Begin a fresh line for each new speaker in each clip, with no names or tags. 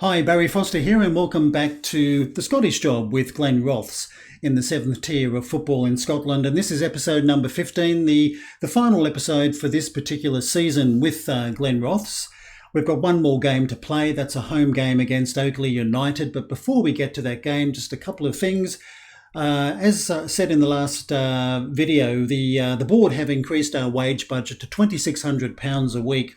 Hi, Barry Foster here, and welcome back to The Scottish Job with Glenrothes in the 7th tier of football in Scotland. And this is episode number 15, the final episode for this particular season with Glenrothes. We've got one more game to play. That's a home game against Oakley United. But before we get to that game, just a couple of things. As said in the last video, the board have increased our wage budget to £2,600 a week,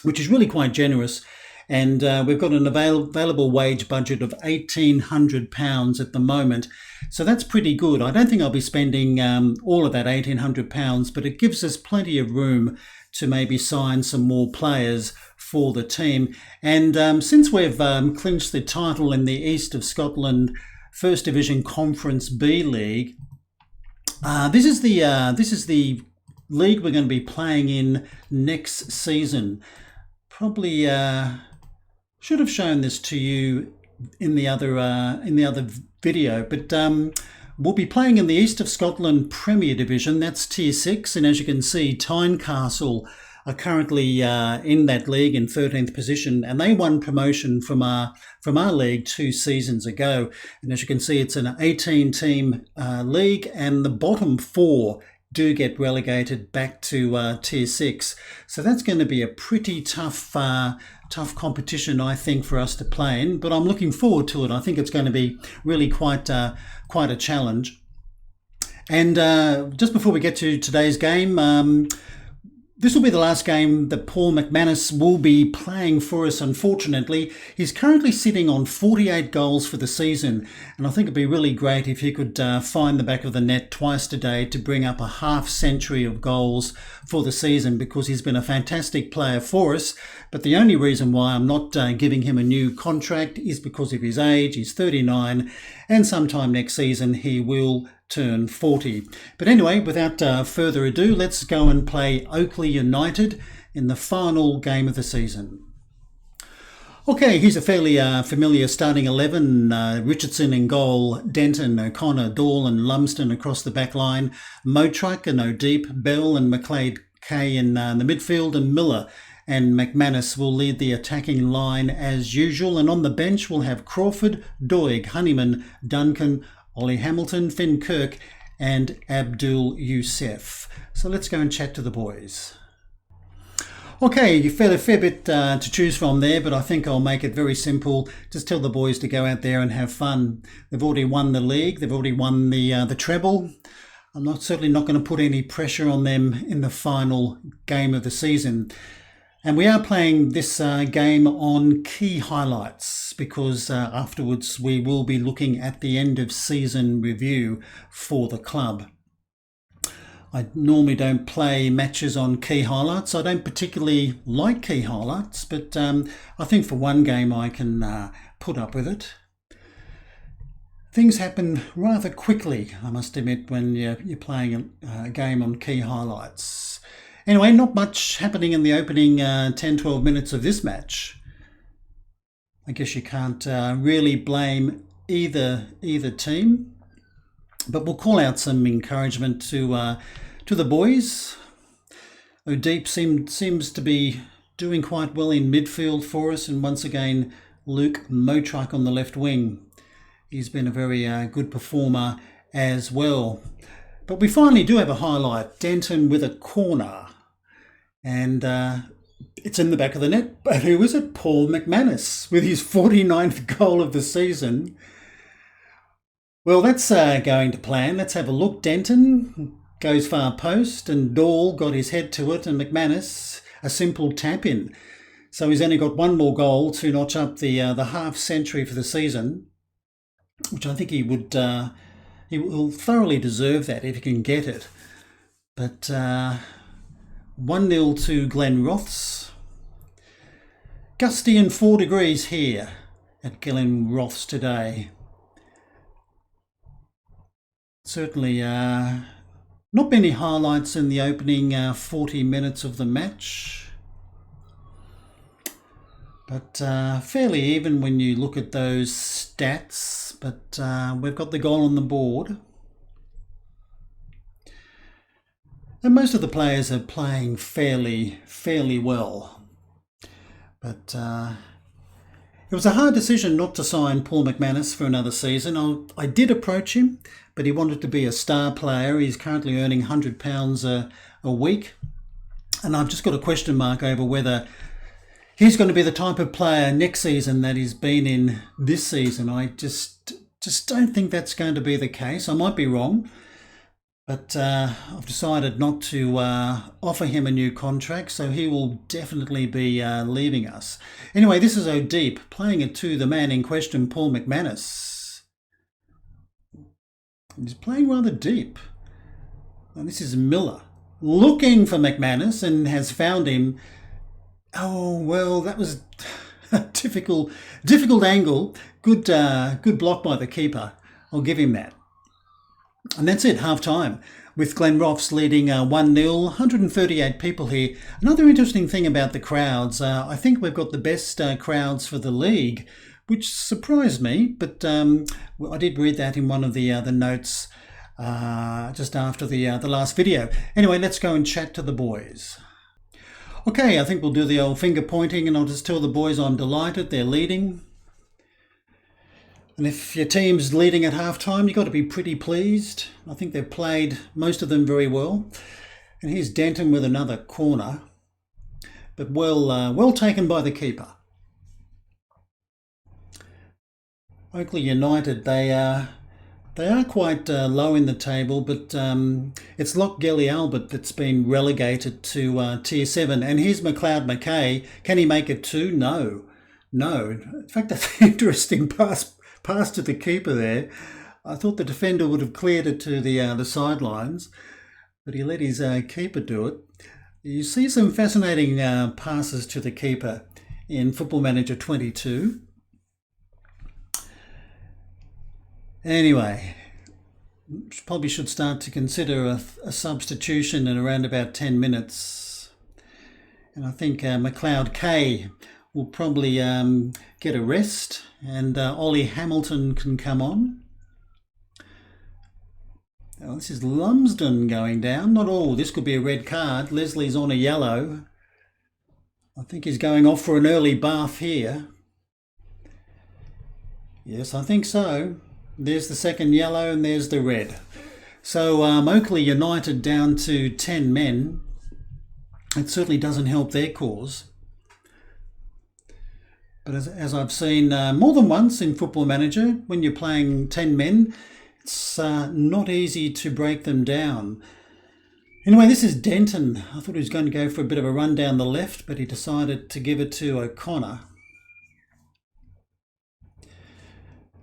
which is really quite generous. And we've got an available wage budget of £1,800 at the moment. So that's pretty good. I don't think I'll be spending all of that £1,800, but it gives us plenty of room to maybe sign some more players for the team. And since we've clinched the title in the East of Scotland First Division Conference B League, this is the league we're going to be playing in next season. Probably should have shown this to you in the other video, but we'll be playing in the East of Scotland Premier Division. That's Tier 6, and as you can see, Tynecastle are currently in that league in 13th position, and they won promotion from our league 2 seasons ago. And as you can see, it's an 18-team league, and the bottom 4 do get relegated back to Tier 6. So that's going to be a pretty tough competition, I think, for us to play in. But I'm looking forward to it. I think it's going to be really quite a challenge. And just before we get to today's game, this will be the last game that Paul McManus will be playing for us, unfortunately. He's currently sitting on 48 goals for the season, and I think it'd be really great if he could find the back of the net twice today to bring up a half century of goals for the season, because he's been a fantastic player for us. But the only reason why I'm not giving him a new contract is because of his age. He's 39, and sometime next season he will turn 40. But anyway, without further ado, let's go and play Oakley United in the final game of the season. Okay, here's a fairly familiar starting 11. Richardson in goal, Denton, O'Connor, Dahl and Lumsden across the back line, Motruck and O'Deep, Bell and McLeod Kay in the midfield, and Miller and McManus will lead the attacking line as usual. And on the bench we'll have Crawford, Doig, Honeyman, Duncan, Ollie Hamilton, Finn Kirk and Abdul Youssef. So let's go and chat to the boys. Okay, a fair bit to choose from there, but I think I'll make it very simple. Just tell the boys to go out there and have fun. They've already won the league. They've already won the treble. I'm certainly not going to put any pressure on them in the final game of the season. And we are playing this game on key highlights, because afterwards we will be looking at the end of season review for the club. I normally don't play matches on key highlights. I don't particularly like key highlights, but I think for one game I can put up with it. Things happen rather quickly, I must admit, when you're playing a game on key highlights. Anyway, not much happening in the opening 10-12 minutes of this match. I guess you can't really blame either team, but we'll call out some encouragement to the boys. O'Deep seems to be doing quite well in midfield for us, and once again Luke Motruck on the left wing. He's been a very good performer as well. But we finally do have a highlight. Denton with a corner. And it's in the back of the net. But who is it? Paul McManus with his 49th goal of the season. Well, that's going to plan. Let's have a look. Denton goes far post, and Dahl got his head to it, and McManus a simple tap in. So he's only got one more goal to notch up the half century for the season, which I think he will thoroughly deserve that if he can get it. But 1-0 to Glenrothes. Gusty and 4 degrees here at Glenrothes today. Certainly not many highlights in the opening 40 minutes of the match. But fairly even when you look at those stats. But we've got the goal on the board. And most of the players are playing fairly well. But It was a hard decision not to sign Paul McManus for another season. I did approach him, but he wanted to be a star player. He's currently earning £100 a week. And I've just got a question mark over whether he's going to be the type of player next season that he's been in this season. I just don't think that's going to be the case. I might be wrong, but I've decided not to offer him a new contract, so he will definitely be leaving us. Anyway, this is O'Deep playing it to the man in question, Paul McManus. He's playing rather deep. And this is Miller looking for McManus and has found him. Oh, well, that was a difficult angle. Good block by the keeper. I'll give him that. And that's it, half-time, with Glenrothes leading 1-0, 138 people here. Another interesting thing about the crowds, I think we've got the best crowds for the league, which surprised me, but I did read that in one of the notes just after the last video. Anyway, let's go and chat to the boys. Okay, I think we'll do the old finger pointing and I'll just tell the boys I'm delighted they're leading. And if your team's leading at half-time, you've got to be pretty pleased. I think they've played, most of them, very well. And here's Denton with another corner, but well taken by the keeper. Oakley United, they are quite low in the table, but it's Lochgelly Albert that's been relegated to Tier 7. And here's McLeod Mackay. Can he make it too? No. In fact, that's an interesting pass to the keeper there. I thought the defender would have cleared it to the sidelines, but he let his keeper do it. You see some fascinating passes to the keeper in Football Manager 22. Anyway, probably should start to consider a substitution in around about 10 minutes. And I think McLeod K will probably get a rest, and Ollie Hamilton can come on. Now, this is Lumsden going down. Not all. This could be a red card. Leslie's on a yellow. I think he's going off for an early bath here. Yes, I think so. There's the second yellow and there's the red. So Oakley United down to 10 men. It certainly doesn't help their cause. But as I've seen more than once in Football Manager, when you're playing 10 men, it's not easy to break them down. Anyway, this is Denton. I thought he was going to go for a bit of a run down the left, but he decided to give it to O'Connor.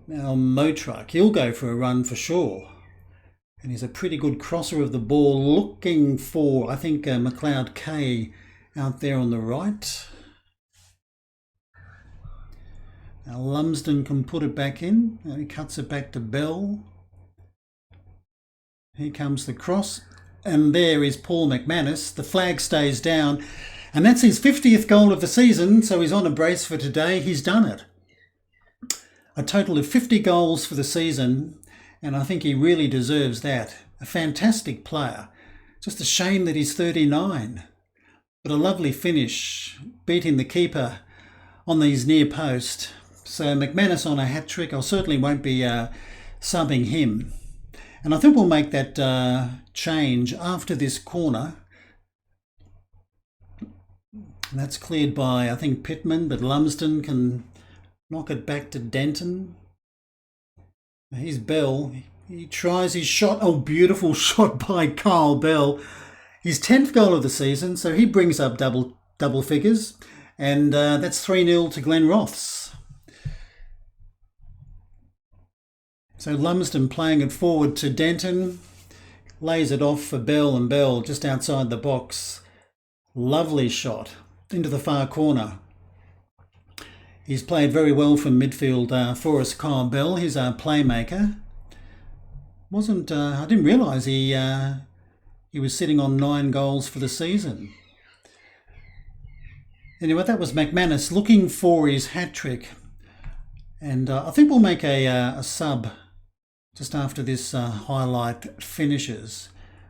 Now Motruck, he'll go for a run for sure. And he's a pretty good crosser of the ball, looking for, I think, McLeod K out there on the right. Now Lumsden can put it back in. And he cuts it back to Bell. Here comes the cross. And there is Paul McManus. The flag stays down. And that's his 50th goal of the season. So he's on a brace for today. He's done it. A total of 50 goals for the season. And I think he really deserves that. A fantastic player. Just a shame that he's 39. But a lovely finish. Beating the keeper on these near post. So McManus on a hat-trick. I certainly won't be subbing him. And I think we'll make that change after this corner. And that's cleared by, I think, Pittman, but Lumsden can knock it back to Denton. Here's Bell. He tries his shot. Oh, beautiful shot by Kyle Bell. His 10th goal of the season, so he brings up double figures. And that's 3-0 to Glenrothes. So Lumsden playing it forward to Denton. Lays it off for Bell, and Bell just outside the box. Lovely shot into the far corner. He's played very well from midfield for us, Kyle Bell. He's our playmaker. I didn't realise he was sitting on 9 goals for the season. Anyway, that was McManus looking for his hat-trick. And I think we'll make a sub just after this highlight finishes.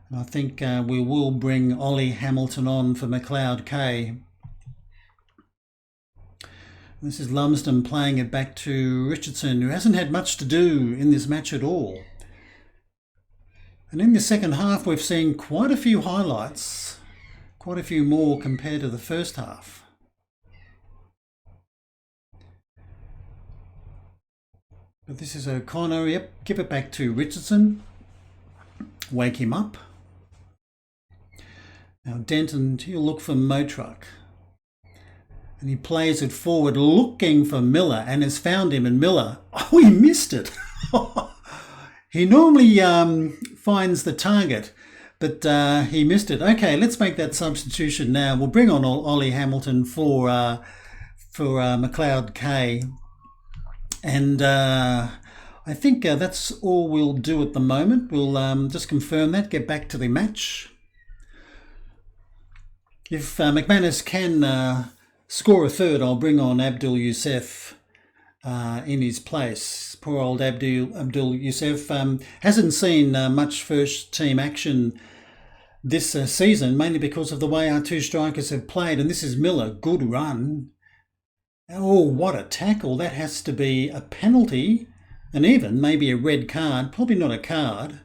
And I think we will bring Ollie Hamilton on for McLeod K. This is Lumsden playing it back to Richardson, who hasn't had much to do in this match at all. And in the second half, we've seen quite a few highlights, quite a few more compared to the first half. But this is O'Connor. Yep, give it back to Richardson. Wake him up. Now Denton, he'll look for Motruck. And he plays it forward looking for Miller and has found him. And Miller, oh, he missed it. He normally finds the target, but he missed it. Okay, let's make that substitution now. We'll bring on Ollie Hamilton for McLeod K. And I think that's all we'll do at the moment. We'll just confirm that, get back to the match. If McManus can score a third, I'll bring on Abdul Youssef in his place. Poor old Abdul Youssef hasn't seen much first team action this season, mainly because of the way our two strikers have played. And this is Miller, good run. Oh, what a tackle. That has to be a penalty and even maybe a red card. Probably not a card.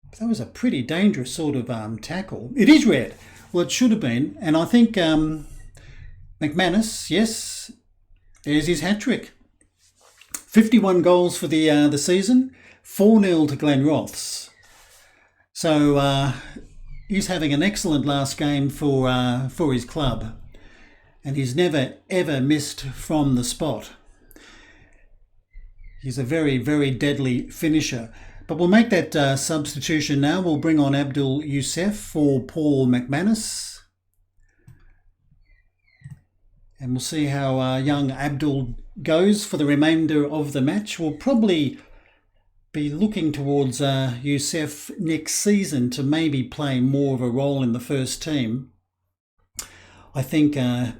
But that was a pretty dangerous sort of tackle. It is red. Well, it should have been. And I think McManus, yes, there's his hat-trick. 51 goals for the season, 4-0 to Glenrothes. So he's having an excellent last game for his club. And he's never, ever missed from the spot. He's a very, very deadly finisher. But we'll make that substitution now. We'll bring on Abdul Youssef for Paul McManus. And we'll see how young Abdul goes for the remainder of the match. We'll probably be looking towards Youssef next season to maybe play more of a role in the first team. I think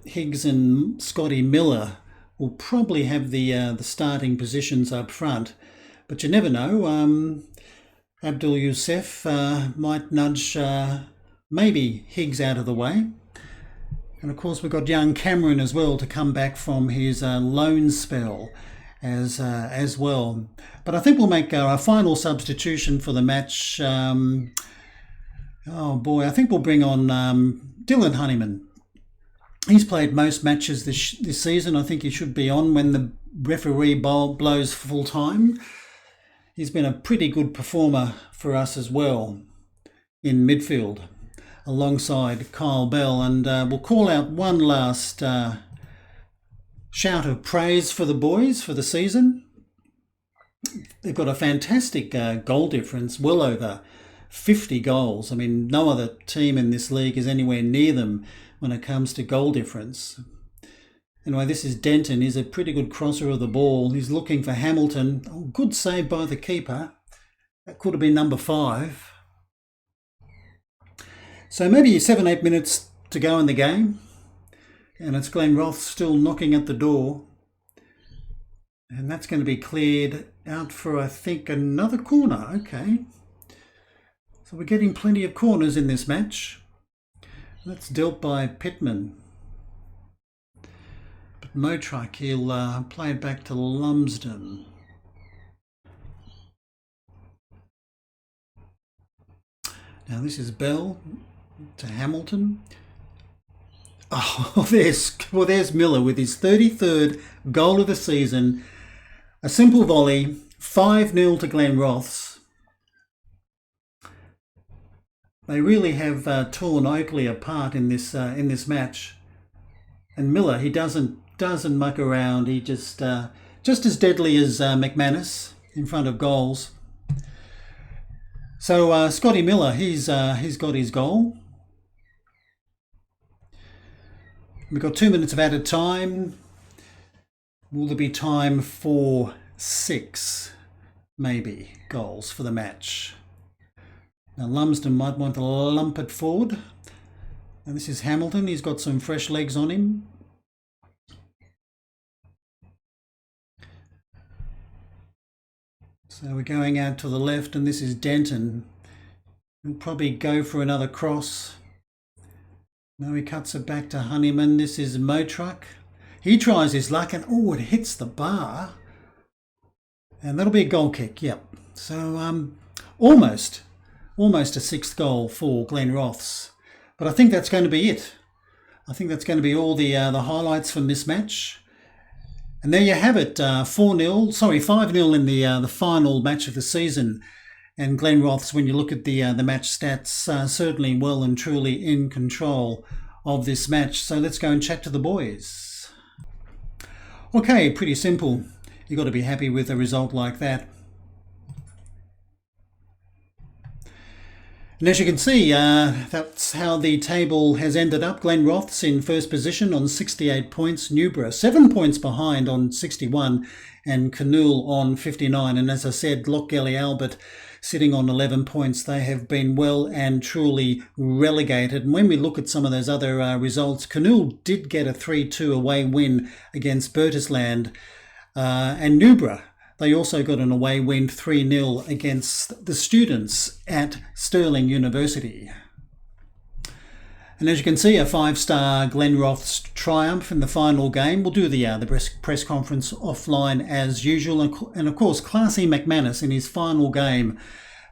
Higgs and Scotty Miller will probably have the starting positions up front. But you never know. Abdul Youssef might nudge maybe Higgs out of the way. And of course we've got young Cameron as well to come back from his loan spell as well. But I think we'll make our final substitution for the match. Oh boy, I think we'll bring on Dylan Honeyman. He's played most matches this season. I think he should be on when the referee blows full time. He's been a pretty good performer for us as well in midfield alongside Kyle Bell. And we'll call out one last shout of praise for the boys for the season. They've got a fantastic goal difference, well over 50 goals. I mean, no other team in this league is anywhere near them when it comes to goal difference. Anyway, this is Denton. He's a pretty good crosser of the ball. He's looking for Hamilton. Oh, good save by the keeper. That could have been number 5. So maybe 7-8 minutes to go in the game. And it's Glenrothes still knocking at the door. And that's going to be cleared out for, I think, another corner. Okay. So we're getting plenty of corners in this match. That's dealt by Pittman. But Motruck, he'll play it back to Lumsden. Now this is Bell to Hamilton. Oh, there's Miller with his 33rd goal of the season. A simple volley, 5-0 to Glenrothes. They really have torn Oakley apart in this match. And Miller, he doesn't muck around. He just as deadly as McManus in front of goals. So Scotty Miller, he's got his goal. We've got 2 minutes of added time. Will there be time for 6, maybe, goals for the match? Now Lumsden might want to lump it forward. And this is Hamilton. He's got some fresh legs on him. So we're going out to the left, and this is Denton. He'll probably go for another cross. Now he cuts it back to Honeyman. This is Motruck. He tries his luck and, it hits the bar. And that'll be a goal kick, yep. So almost a sixth goal for Glenrothes. But I think that's going to be it. I think that's going to be all the highlights from this match. And there you have it, 5-0 in the final match of the season. And Glenrothes, when you look at the match stats, certainly well and truly in control of this match. So let's go and chat to the boys. Okay, pretty simple. You've got to be happy with a result like that. And as you can see, that's how the table has ended up. Glenrothes in first position on 68 points. Newborough 7 points behind on 61 and Canool on 59. And as I said, Lochgelly Albert sitting on 11 points. They have been well and truly relegated. And when we look at some of those other results, Canool did get a 3-2 away win against Bertisland. And Newborough, they also got an away win 3-0 against the students at Stirling University. And as you can see, a 5-star Glenrothes triumph in the final game. We'll do the press conference offline as usual. And of course, Classy McManus in his final game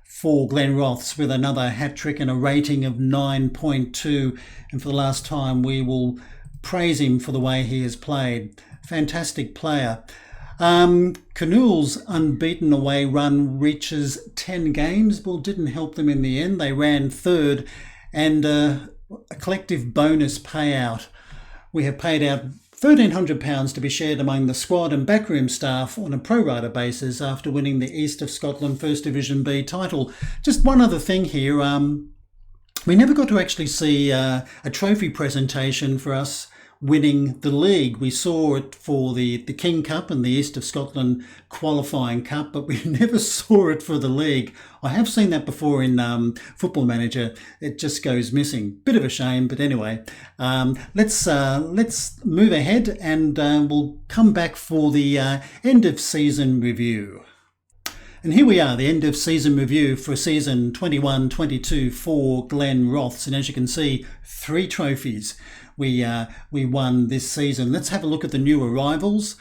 for Glenrothes with another hat-trick and a rating of 9.2. And for the last time, we will praise him for the way he has played. Fantastic player. Canool's unbeaten away run reaches 10 games. Well, didn't help them in the end. They ran third, and a collective bonus payout. We have paid out £1,300 to be shared among the squad and backroom staff on a pro rata basis after winning the East of Scotland First Division B title. Just one other thing here. We never got to actually see a trophy presentation for us winning the league. We saw it for the King Cup and the East of Scotland qualifying cup, but we never saw it for the league. I have seen that before in Football Manager. It just goes missing. Bit of a shame, but anyway, let's move ahead and we'll come back for the end of season review. And here we are, the end of season review for season 21-22 for Glenrothes. And as you can see, 3 trophies we won this season. Let's have a look at the new arrivals.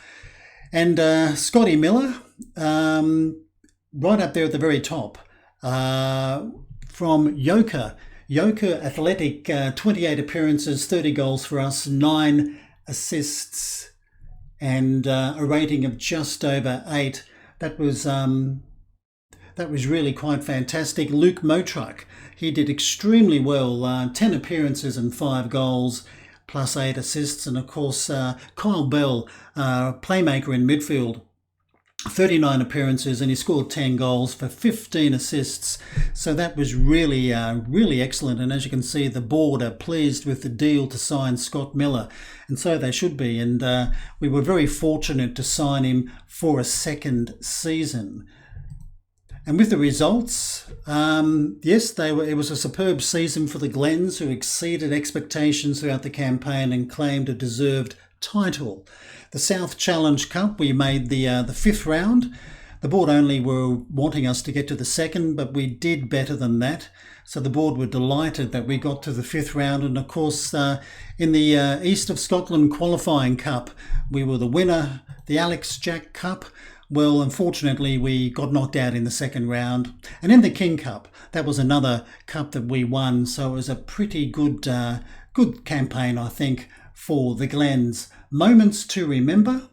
And Scotty Miller, right up there at the very top, from Yoka Athletic, 28 appearances, 30 goals for us, 9 assists, and a rating of just over 8. That was really quite fantastic. Luke Motruck, he did extremely well, 10 appearances and 5 goals, plus 8 assists. And of course, Kyle Bell, playmaker in midfield, 39 appearances, and he scored 10 goals for 15 assists. So that was really excellent. And as you can see, the board are pleased with the deal to sign Scott Miller, and so they should be. And we were very fortunate to sign him for a second season. And with the results, yes, it was a superb season for the Glens, who exceeded expectations throughout the campaign and claimed a deserved title. The South Challenge Cup, we made the 5th round. The board only were wanting us to get to the 2nd, but we did better than that. So the board were delighted that we got to the 5th round. And of course, in the East of Scotland Qualifying Cup, we were the winner, the Alex Jack Cup. Well, unfortunately, we got knocked out in the 2nd round. And in the King Cup, that was another cup that we won. So it was a pretty good campaign, I think, for the Glens. Moments to remember?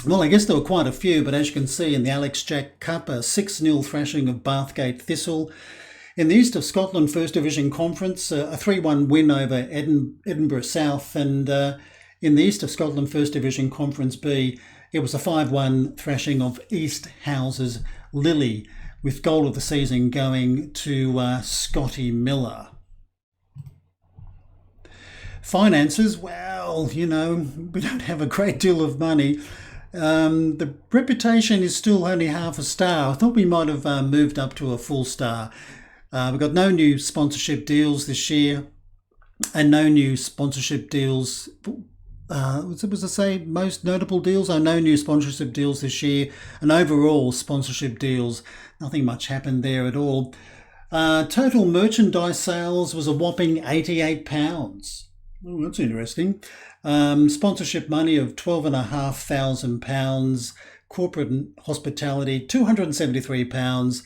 Well, I guess there were quite a few, but as you can see in the Alex Jack Cup, a 6-0 thrashing of Bathgate Thistle. In the East of Scotland First Division Conference, a 3-1 win over Edinburgh South. And in the East of Scotland First Division Conference B, it was a 5-1 thrashing of East Houses Lily, with goal of the season going to Scotty Miller. Finances, well, we don't have a great deal of money. The reputation is still only half a star. I thought we might have moved up to a full star. We've got no new sponsorship deals this year, and no new sponsorship deals. Most notable deals? No new sponsorship deals this year, and overall sponsorship deals, nothing much happened there at all. Total merchandise sales was a whopping £88. Oh, that's interesting. Sponsorship money of £12,500, corporate and hospitality £273,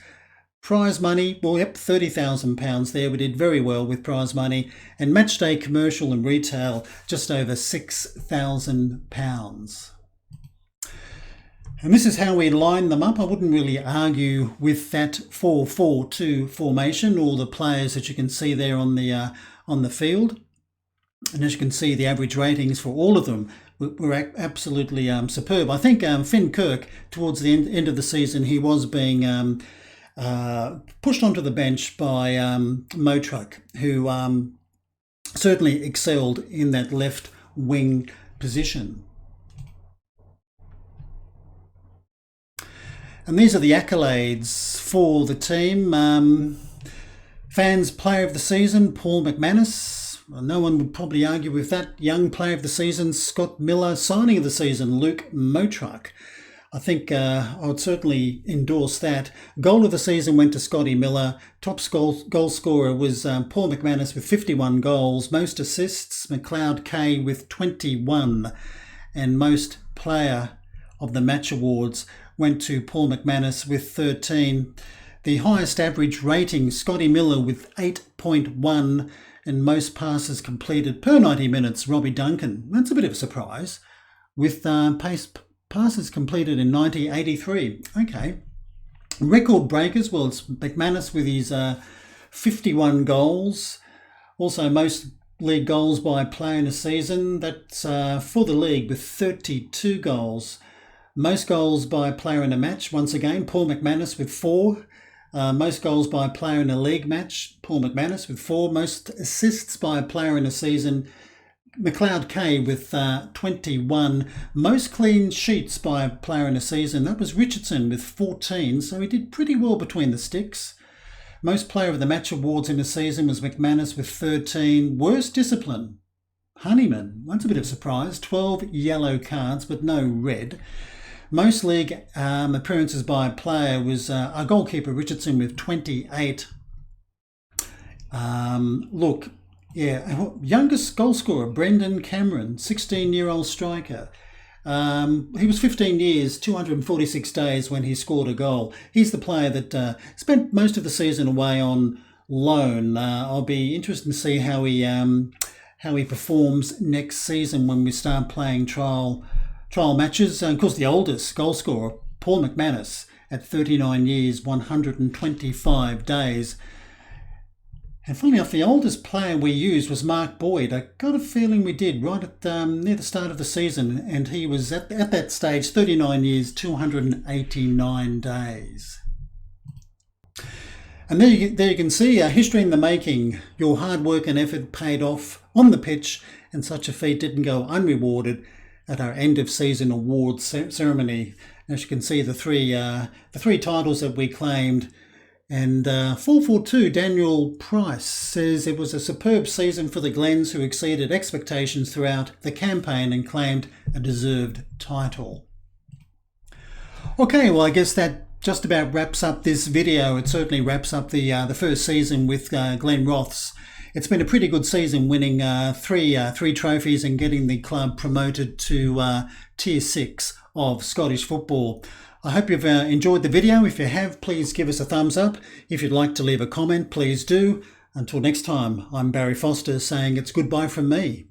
prize money, well, yep, £30,000 there. We did very well with prize money, and match day commercial and retail just over £6,000. And this is how we line them up. I wouldn't really argue with that 4-4-2 formation or the players that you can see there on the field. And as you can see, the average ratings for all of them were absolutely superb. I think Finn Kirk, towards the end of the season, he was being pushed onto the bench by Motruck, who certainly excelled in that left wing position. And these are the accolades for the team. Fans Player of the Season, Paul McManus. Well, no one would probably argue with that. Young Player of the Season, Scott Miller. Signing of the Season, Luke Motruck. I think I would certainly endorse that. Goal of the season went to Scotty Miller. Top goal scorer was Paul McManus with 51 goals. Most assists, McLeod K with 21. And most player of the match awards went to Paul McManus with 13. The highest average rating, Scotty Miller with 8.1, and most passes completed per 90 minutes, Robbie Duncan. That's a bit of a surprise, with passes completed in 83. Okay. Record breakers, well, it's McManus with his 51 goals. Also, most league goals by a player in a season. That's for the league with 32 goals. Most goals by a player in a match, once again, Paul McManus with 4. Most goals by a player in a league match, Paul McManus with 4. Most assists by a player in a season, McLeod K with 21. Most clean sheets by a player in a season, that was Richardson with 14. So he did pretty well between the sticks. Most player of the match awards in a season was McManus with 13. Worst discipline, Honeyman. That's a bit of a surprise. 12 yellow cards, but no red. Most league appearances by a player was our goalkeeper Richardson with 28. Youngest goal scorer Brendan Cameron, 16-year-old striker. He was 15 years, 246 days when he scored a goal. He's the player that spent most of the season away on loan. I'll be interested to see how he performs next season when we start playing trial matches. And of course, the oldest goal scorer, Paul McManus, at 39 years, 125 days. And funnily enough, the oldest player we used was Mark Boyd. I got a feeling we did right at near the start of the season, and he was at that stage 39 years, 289 days. And there you can see history in the making. Your hard work and effort paid off on the pitch, and such a feat didn't go unrewarded at our end of season awards ceremony. As you can see, the three titles that we claimed. And 442 Daniel Price says it was a superb season for the Glens, who exceeded expectations throughout the campaign and claimed a deserved title. Okay, well, I guess that just about wraps up this video. It certainly wraps up the first season with Glenrothes. It's been a pretty good season, winning three trophies and getting the club promoted to Tier 6 of Scottish football. I hope you've enjoyed the video. If you have, please give us a thumbs up. If you'd like to leave a comment, please do. Until next time, I'm Barry Foster saying it's goodbye from me.